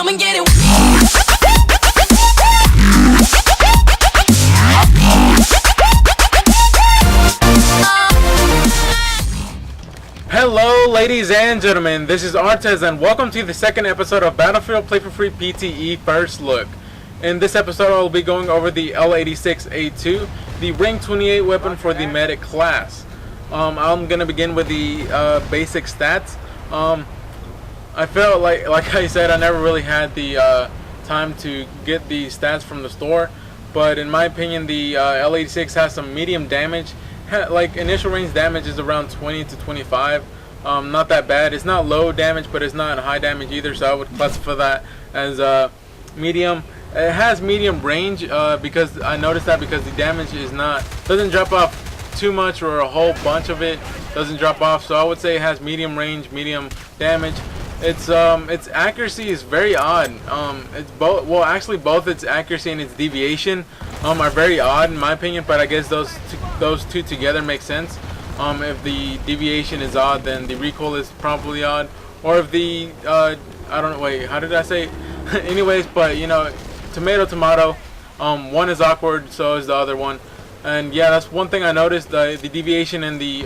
come and get it. Hello ladies and gentlemen, this is Artez and welcome to the second episode of Battlefield Play4Free PTE First Look. In this episode I will be going over the L86A2, the rank 28 weapon for the medic class. I'm going to begin with the basic stats. I felt like I said, I never really had the time to get the stats from the store, but in my opinion the L86 has some medium damage. Like initial range damage is around 20 to 25. Not that bad. It's not low damage, but it's not high damage either, so I would classify that as medium. It has medium range because I noticed that because the damage doesn't drop off too much, or a whole bunch of it doesn't drop off. So I would say it has medium range, medium damage. Its accuracy is very odd. It's both. Well, actually, both its accuracy and its deviation are very odd in my opinion. But I guess those two together make sense. If the deviation is odd, then the recoil is probably odd. Or if the I don't know. Wait, how did I say? Anyways, but you know, tomato. One is awkward, so is the other one. And yeah, that's one thing I noticed. The deviation and the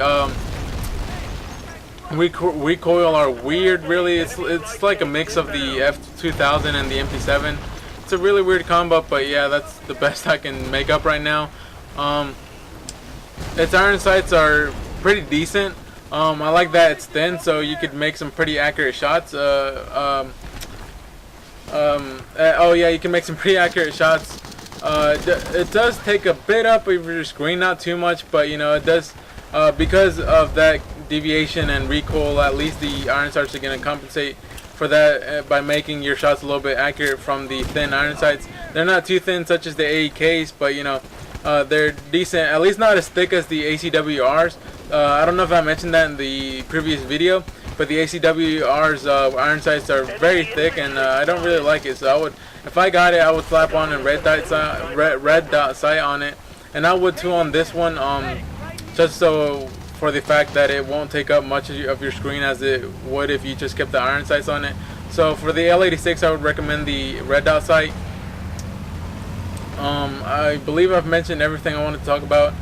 recoil are weird. Really, it's like a mix of the F2000 and the MP7. It's a really weird combo, but yeah, that's the best I can make up right now. Its iron sights are pretty decent. I like that it's thin, so you could make some pretty accurate shots. Oh yeah, you can make some pretty accurate shots. It does take a bit up of your screen, not too much, but you know, it does because of that deviation and recoil. At least the iron sights are going to compensate for that by making your shots a little bit accurate from the thin iron sights. They're not too thin such as the AEKs, but you know, they're decent, at least not as thick as the ACWRs. I don't know if I mentioned that in the previous video, but the ACWR's iron sights are very thick, and I don't really like it. So I would, if I got it, I would slap on a red dot sight on it, and I would too on this one, just so for the fact that it won't take up much of your screen as it would if you just kept the iron sights on it. So for the L86, I would recommend the red dot sight. I believe I've mentioned everything I wanted to talk about.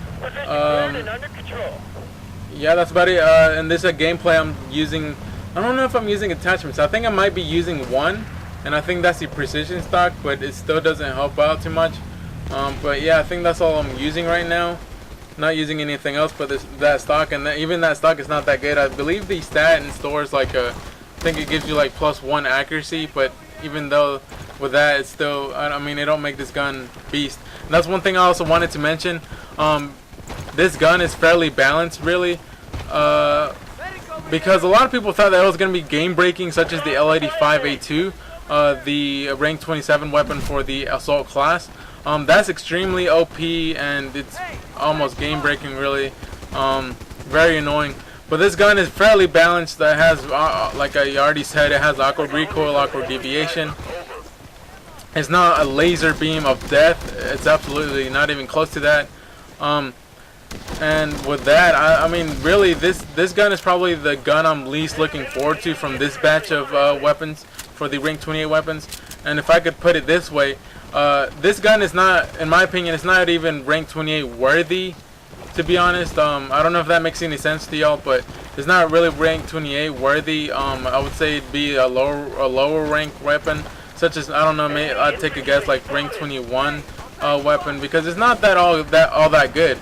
Yeah, that's about it. In this gameplay, I'm using, I don't know if I'm using attachments. I think I might be using one, and I think that's the precision stock, but it still doesn't help out too much. But yeah, I think that's all I'm using right now. Not using anything else but that stock, and even that stock is not that good. I believe the stat in store is like I think it gives you like +1 accuracy, but even though with that, it's still, I mean, it don't make this gun beast. And that's one thing I also wanted to mention. This gun is fairly balanced, really, because a lot of people thought that it was going to be game breaking, such as the L86A2, the rank 27 weapon for the assault class. That's extremely OP, and it's almost game breaking, really. Very annoying. But this gun is fairly balanced. That has, like I already said, it has awkward recoil, awkward deviation. It's not a laser beam of death. It's absolutely not even close to that. And with that, I mean, really, this gun is probably the gun I'm least looking forward to from this batch of weapons for the rank 28 weapons. And if I could put it this way, this gun is not, in my opinion, it's not even rank 28 worthy, to be honest. I don't know if that makes any sense to y'all, but it's not really rank 28 worthy. I would say it'd be a lower rank weapon, such as, I don't know, maybe I'd take a guess like rank 21 weapon, because it's not all that good.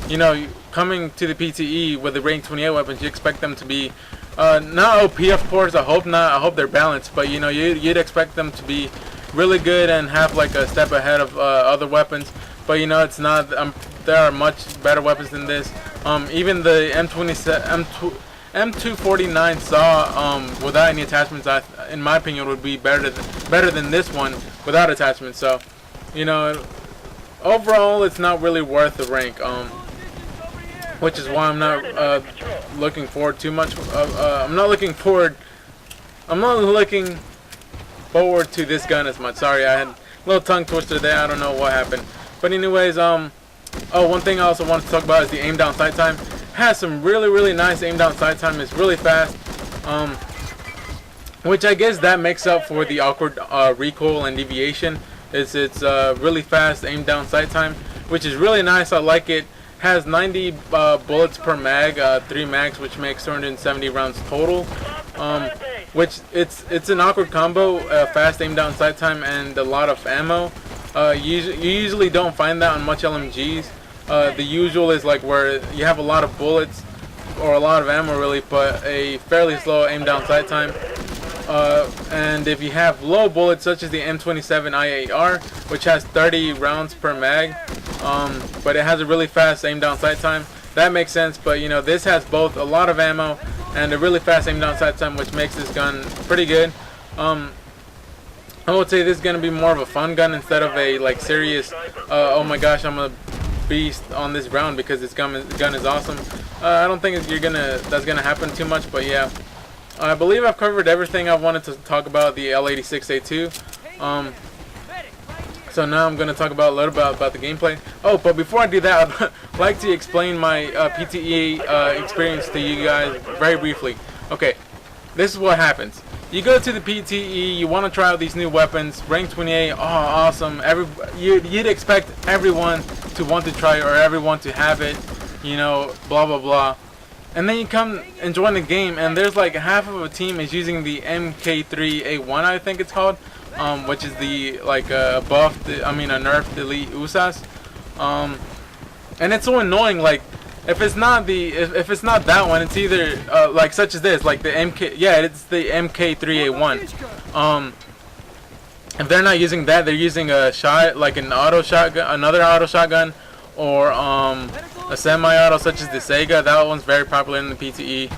You know, coming to the PTE with the rank 28 weapons, you expect them to be not OP, of course. I hope not. I hope they're balanced, but you know, you'd expect them to be really good and have like a step ahead of other weapons. But you know, it's not. There are much better weapons than this. Even the M249 saw without any attachments, in my opinion, would be better than this one without attachments. So, you know, overall, it's not really worth the rank. Which is why I'm not looking forward too much. I'm not looking forward to this gun as much. Sorry, I had a little tongue twister there. I don't know what happened. But anyways, oh, one thing I also wanted to talk about is the aim down sight time. Has some really nice aim down sight time. It's really fast. which I guess that makes up for the awkward recoil and deviation. It's really fast aim down sight time, which is really nice. I like it. Has 90 bullets per mag, 3 mags, which makes 270 rounds total. Which it's an awkward combo, fast aim down sight time and a lot of ammo. You usually don't find that on much LMGs. The usual is like where you have a lot of bullets or a lot of ammo really, but a fairly slow aim down sight time. And if you have low bullets such as the M27I8R, which has 30 rounds per mag, but it has a really fast aim down sight time, that makes sense. But you know, this has both a lot of ammo and a really fast aim down sight time, which makes this gun pretty good. I would say this is gonna be more of a fun gun instead of a like serious oh my gosh, I'm a beast on this round because this gun is awesome. I don't think that's gonna happen too much, but yeah, I believe I've covered everything I wanted to talk about the L86A2. So now I'm going to talk about a little bit about the gameplay. Oh, but before I do that, I'd like to explain my PTE experience to you guys very briefly. Okay, this is what happens. You go to the PTE, you want to try out these new weapons, rank 28, oh awesome. You'd expect everyone to want to try it or everyone to have it, you know, blah blah blah. And then you come and join the game, and there's like half of a team is using the MK3A1, I think it's called, which is the like a nerfed elite USAS, and it's so annoying. Like if it's not that one, it's either like such as this, like the it's the MK3A1. If they're not using that, they're using a another auto shotgun, or a semi-auto such as the Sega. That one's very popular in the PTE.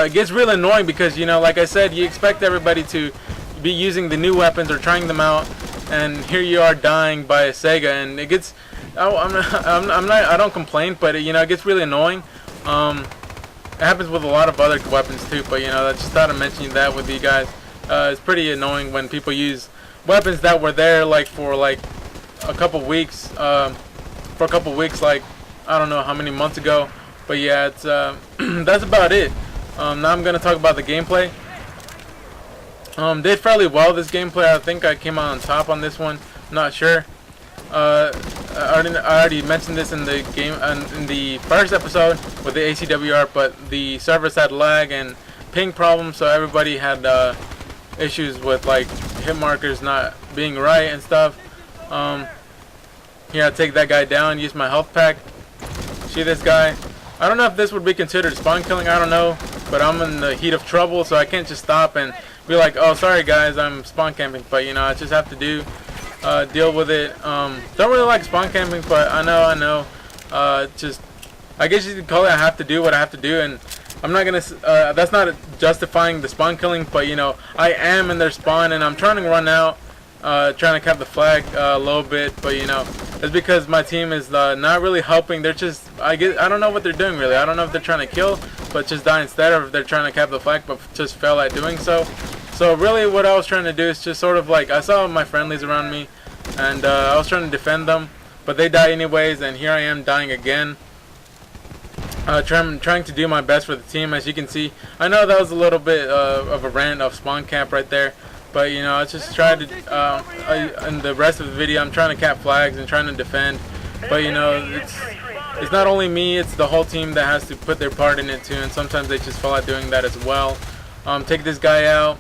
It gets really annoying because, you know, like I said, you expect everybody to be using the new weapons or trying them out, and here you are dying by a Sega, and it gets. I don't complain, but you know, it gets really annoying. It happens with a lot of other weapons too, but you know, I just thought of mentioning that with you guys. It's pretty annoying when people use weapons that were there like for like a couple weeks. Like I don't know how many months ago, but yeah, it's that's about it. Now I'm gonna talk about the gameplay. Did fairly well this gameplay. I think I came out on top on this one. Not sure. I already mentioned this in the game in the first episode with the ACWR, but the servers had lag and ping problems, so everybody had issues with like hit markers not being right and stuff. Here, I take that guy down, use my health pack. See this guy? I don't know if this would be considered spawn killing, I don't know, but I'm in the heat of trouble, so I can't just stop and be like, oh sorry guys, I'm spawn camping. But you know, I just have to deal with it. Don't really like spawn camping, but I know. Just, I guess you could call it, I have to do what I have to do, and I'm not gonna. That's not justifying the spawn killing, but you know, I am in their spawn, and I'm trying to run out, trying to cap the flag a little bit, but you know, it's because my team is not really helping. They're just, I don't know what they're doing really. I don't know if they're trying to kill, but just die instead, or if they're trying to cap the flag, but just fail at doing so. So really, what I was trying to do is just sort of like, I saw my friendlies around me, and I was trying to defend them, but they die anyways, and here I am dying again. Trying to do my best for the team. As you can see, I know that was a little bit of a rant of spawn camp right there, but you know, I just tried to in the rest of the video I'm trying to cap flags and trying to defend, but you know, it's not only me, it's the whole team that has to put their part in it too, and sometimes they just fall out doing that as well. Take this guy out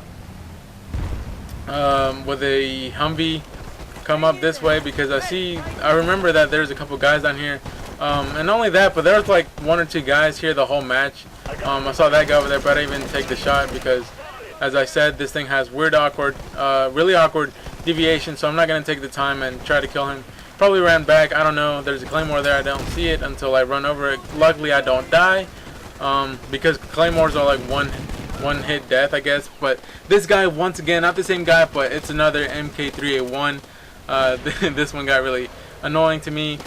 with a Humvee, come up this way because I remember that there's a couple guys down here. And not only that, but there was like 1 or 2 guys here the whole match. I saw that guy over there, but I didn't even take the shot because, as I said, this thing has really awkward deviation, so I'm not going to take the time and try to kill him. Probably ran back, I don't know, there's a claymore there, I don't see it until I run over it. Luckily I don't die, because claymores are like one hit death, I guess. But this guy, once again, not the same guy, but it's another MK3A1. This one got really annoying to me.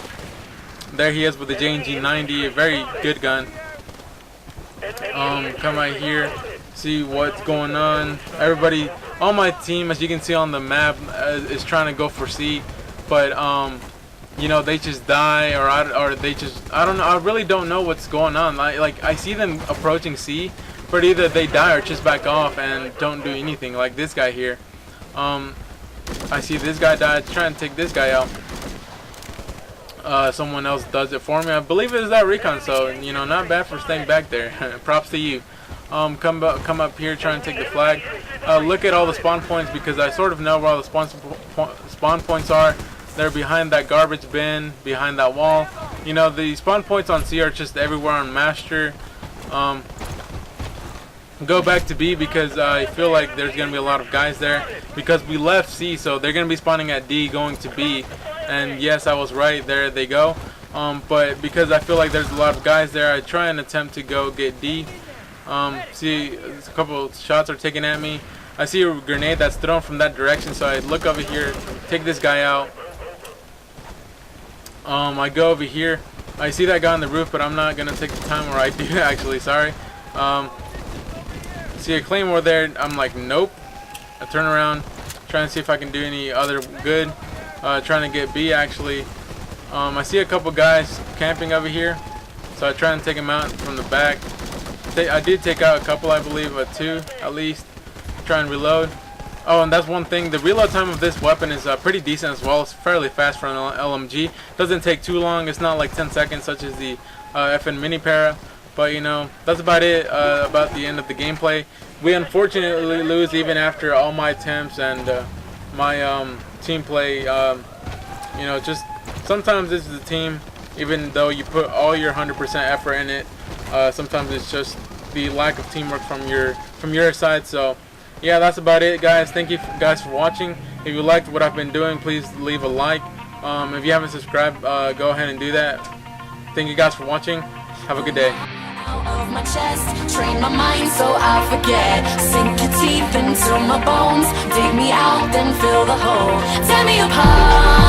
There he is with the JNG90, a very good gun. Come right here, see what's going on. Everybody on my team, as you can see on the map, is trying to go for C, but you know, they just die, or they just, I don't know. I really don't know what's going on. Like I see them approaching C, but either they die or just back off and don't do anything, like this guy here. I see this guy die, trying to take this guy out. Someone else does it for me. I believe it is that recon, so you know, not bad for staying back there. Props to you. Come up here, trying to take the flag. Look at all the spawn points, because I sort of know where all the spawn points are. They're behind that garbage bin, behind that wall. You know, the spawn points on C are just everywhere on Master. Go back to B, because I feel like there's going to be a lot of guys there, because we left C, so they're going to be spawning at D going to B. And yes, I was right, there they go. But because I feel like there's a lot of guys there, I try and attempt to go get D. See, a couple shots are taken at me. I see a grenade that's thrown from that direction, so I look over here, take this guy out. I go over here. I see that guy on the roof, but I'm not gonna take the time, or I do actually, sorry. See a claymore there, I'm like, nope. I turn around, trying to see if I can do any other good. Trying to get B actually. I see a couple guys camping over here, so I try and take them out from the back. I did take out a couple, I believe, 2 at least. Try and reload. Oh, and that's one thing. The reload time of this weapon is pretty decent as well. It's fairly fast for an LMG. Doesn't take too long. It's not like 10 seconds such as the FN Mini Para. But you know, that's about it. About the end of the gameplay. We unfortunately lose even after all my attempts and my team play. You know, just sometimes this is a team. Even though you put all your 100% effort in it, sometimes it's just the lack of teamwork from your side. So yeah, that's about it, guys. Thank you guys for watching. If you liked what I've been doing, please leave a like. If you haven't subscribed, go ahead and do that. Thank you guys for watching. Have a good day. Out of my chest, train my mind so I forget. Sink your teeth into my bones, dig me out, then fill the hole. Tear me apart.